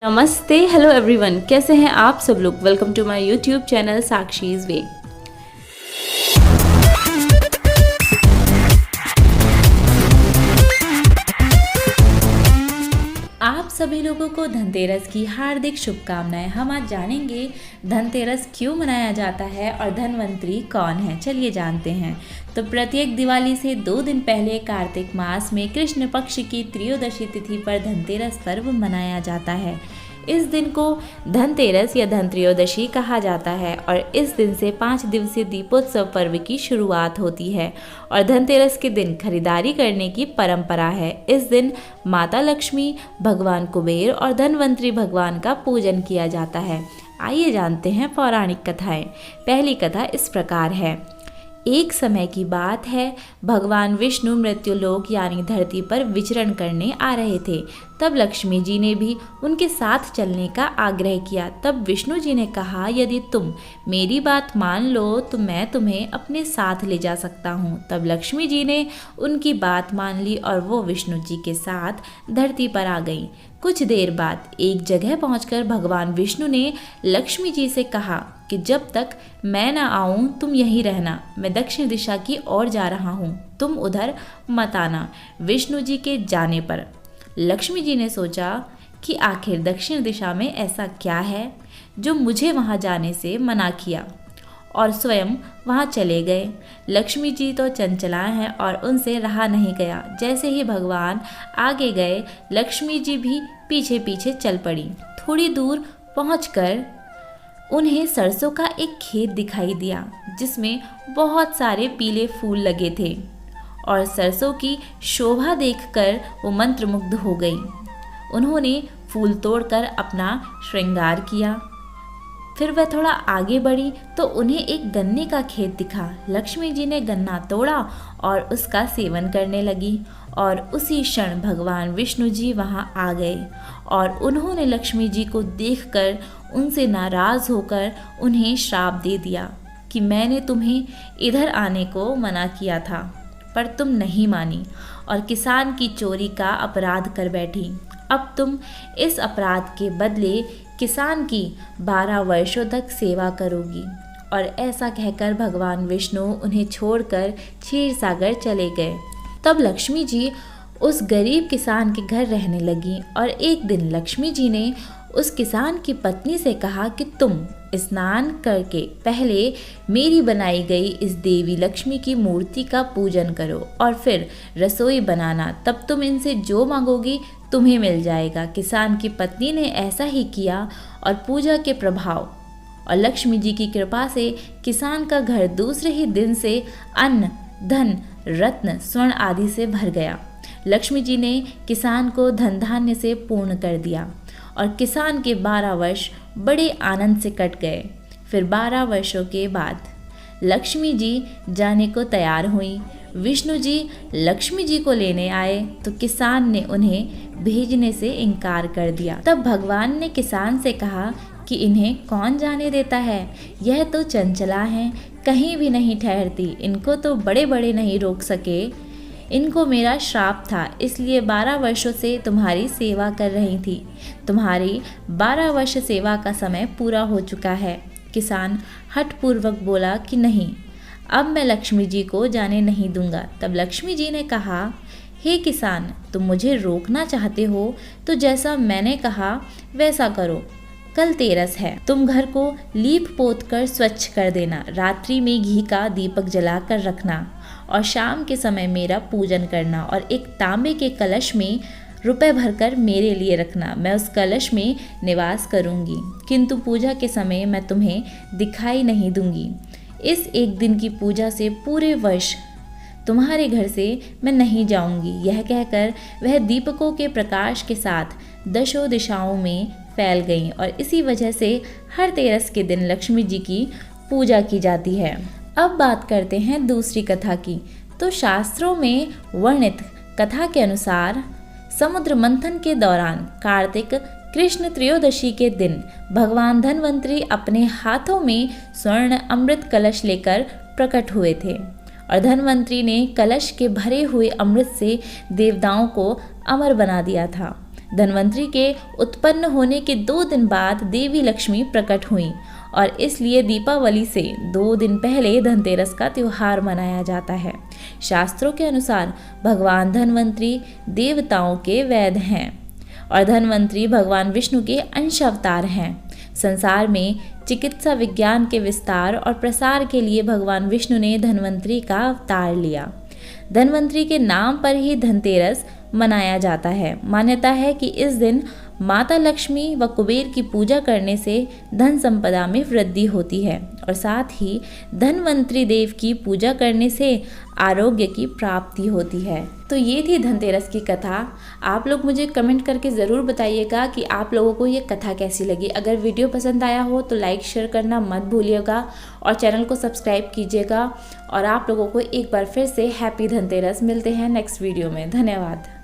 नमस्ते, hello everyone, कैसे हैं आप सब लोग। Welcome to my YouTube channel Sakshi's way. आप सभी लोगों को धनतेरस की हार्दिक शुभकामनाएं। हम आज जानेंगे धनतेरस क्यों मनाया जाता है और धनवंतरी कौन है। चलिए जानते हैं। तो प्रत्येक दिवाली से 2 दिन पहले कार्तिक मास में कृष्ण पक्ष की त्रयोदशी तिथि पर धनतेरस पर्व मनाया जाता है। इस दिन को धनतेरस या धनत्रयोदशी कहा जाता है और इस दिन से 5 दिवसीय दीपोत्सव पर्व की शुरुआत होती है और धनतेरस के दिन खरीदारी करने की परंपरा है। इस दिन माता लक्ष्मी, भगवान कुबेर और धनवंतरी भगवान का पूजन किया जाता है। आइए जानते हैं पौराणिक कथाएं। पहली कथा इस प्रकार है। एक समय की बात है, भगवान विष्णु मृत्युलोक यानी धरती पर विचरण करने आ रहे थे। तब लक्ष्मी जी ने भी उनके साथ चलने का आग्रह किया। तब विष्णु जी ने कहा, यदि तुम मेरी बात मान लो तो मैं तुम्हें अपने साथ ले जा सकता हूँ। तब लक्ष्मी जी ने उनकी बात मान ली और वो विष्णु जी के साथ धरती पर आ गईं। कुछ देर बाद एक जगह पहुंचकर भगवान विष्णु ने लक्ष्मी जी से कहा कि जब तक मैं न आऊं तुम यहीं रहना। मैं दक्षिण दिशा की ओर जा रहा हूं, तुम उधर मत आना। विष्णु जी के जाने पर लक्ष्मी जी ने सोचा कि आखिर दक्षिण दिशा में ऐसा क्या है जो मुझे वहां जाने से मना किया, और स्वयं वहां चले गए। लक्ष्मी जी तो चंचला हैं और उनसे रहा नहीं गया। जैसे ही भगवान आगे गए, लक्ष्मी जी भी पीछे पीछे चल पड़ी। थोड़ी दूर पहुंचकर उन्हें सरसों का एक खेत दिखाई दिया जिसमें बहुत सारे पीले फूल लगे थे और सरसों की शोभा देखकर वो मंत्रमुग्ध हो गई। उन्होंने फूल तोड़कर अपना श्रृंगार किया। फिर वह थोड़ा आगे बढ़ी तो उन्हें एक गन्ने का खेत दिखा। लक्ष्मी जी ने गन्ना तोड़ा और उसका सेवन करने लगी और उसी क्षण भगवान विष्णु जी वहां आ गए और उन्होंने लक्ष्मी जी को देखकर उनसे नाराज होकर उन्हें श्राप दे दिया कि मैंने तुम्हें इधर आने को मना किया था पर तुम नहीं मानी और किसान की चोरी का अपराध कर बैठी। अब तुम इस अपराध के बदले किसान की 12 वर्षों तक सेवा करोगी। और ऐसा कहकर भगवान विष्णु उन्हें छोड़कर क्षीर सागर चले गए। तब लक्ष्मी जी उस गरीब किसान के घर रहने लगी और एक दिन लक्ष्मी जी ने उस किसान की पत्नी से कहा कि तुम स्नान करके पहले मेरी बनाई गई इस देवी लक्ष्मी की मूर्ति का पूजन करो और फिर रसोई बनाना, तब तुम इनसे जो मांगोगी तुम्हें मिल जाएगा। किसान की पत्नी ने ऐसा ही किया और पूजा के प्रभाव और लक्ष्मी जी की कृपा से किसान का घर दूसरे ही दिन से अन्न, धन, रत्न, स्वर्ण आदि से भर गया। लक्ष्मी जी ने किसान को धन धान्य से पूर्ण कर दिया और किसान के 12 वर्ष बड़े आनंद से कट गए। फिर 12 वर्षों के बाद लक्ष्मी जी जाने को तैयार हुई। विष्णु जी लक्ष्मी जी को लेने आए तो किसान ने उन्हें भेजने से इनकार कर दिया। तब भगवान ने किसान से कहा कि इन्हें कौन जाने देता है, यह तो चंचला हैं, कहीं भी नहीं ठहरती, इनको तो बड़े बड़े नहीं रोक सके। इनको मेरा श्राप था, इसलिए 12 वर्षों से तुम्हारी सेवा कर रही थी। तुम्हारी 12 वर्ष सेवा का समय पूरा हो चुका है। किसान हठपूर्वक बोला कि नहीं, अब मैं लक्ष्मी जी को जाने नहीं दूंगा। तब लक्ष्मी जी ने कहा, हे किसान, तुम मुझे रोकना चाहते हो तो जैसा मैंने कहा वैसा करो। कल तेरस है, तुम घर को लीप पोत कर स्वच्छ कर देना। रात्रि में घी का दीपक जला कर रखना और शाम के समय मेरा पूजन करना और एक तांबे के कलश में रुपए भरकर मेरे लिए रखना। मैं उस कलश में निवास करूंगी, किंतु पूजा के समय मैं तुम्हें दिखाई नहीं दूंगी। इस एक दिन की पूजा से पूरे वर्ष तुम्हारे घर से मैं नहीं जाऊंगी। यह कहकर वह दीपकों के प्रकाश के साथ 10 दिशाओं में फैल गईं और इसी वजह से हर तेरस के दिन लक्ष्मी जी की पूजा की जाती है। अब बात करते हैं दूसरी कथा की। तो शास्त्रों में वर्णित कथा के अनुसार समुद्र मंथन के दौरान कार्तिक कृष्ण त्रयोदशी के दिन भगवान धनवंतरी अपने हाथों में स्वर्ण अमृत कलश लेकर प्रकट हुए थे और धनवंतरी ने कलश के भरे हुए अमृत से देवताओं को अमर बना दिया था। धन्वंतरि के उत्पन्न होने के 2 दिन बाद देवी लक्ष्मी प्रकट हुई और इसलिए दीपावली से 2 दिन पहले धनतेरस का त्योहार मनाया जाता है। शास्त्रों के अनुसार भगवान धन्वंतरि देवताओं के वैद्य हैं और धन्वंतरि भगवान विष्णु के अंश अवतार हैं। संसार में चिकित्सा विज्ञान के विस्तार और प्रसार के लिए भगवान विष्णु ने धन्वंतरि का अवतार लिया। धन्वंतरि के नाम पर ही धनतेरस मनाया जाता है। मान्यता है कि इस दिन माता लक्ष्मी व कुबेर की पूजा करने से धन संपदा में वृद्धि होती है और साथ ही धन्वंतरि देव की पूजा करने से आरोग्य की प्राप्ति होती है। तो ये थी धनतेरस की कथा। आप लोग मुझे कमेंट करके ज़रूर बताइएगा कि आप लोगों को ये कथा कैसी लगी। अगर वीडियो पसंद आया हो तो लाइक शेयर करना मत भूलिएगा और चैनल को सब्सक्राइब कीजिएगा। और आप लोगों को एक बार फिर से हैप्पी धनतेरस। मिलते हैं नेक्स्ट वीडियो में। धन्यवाद।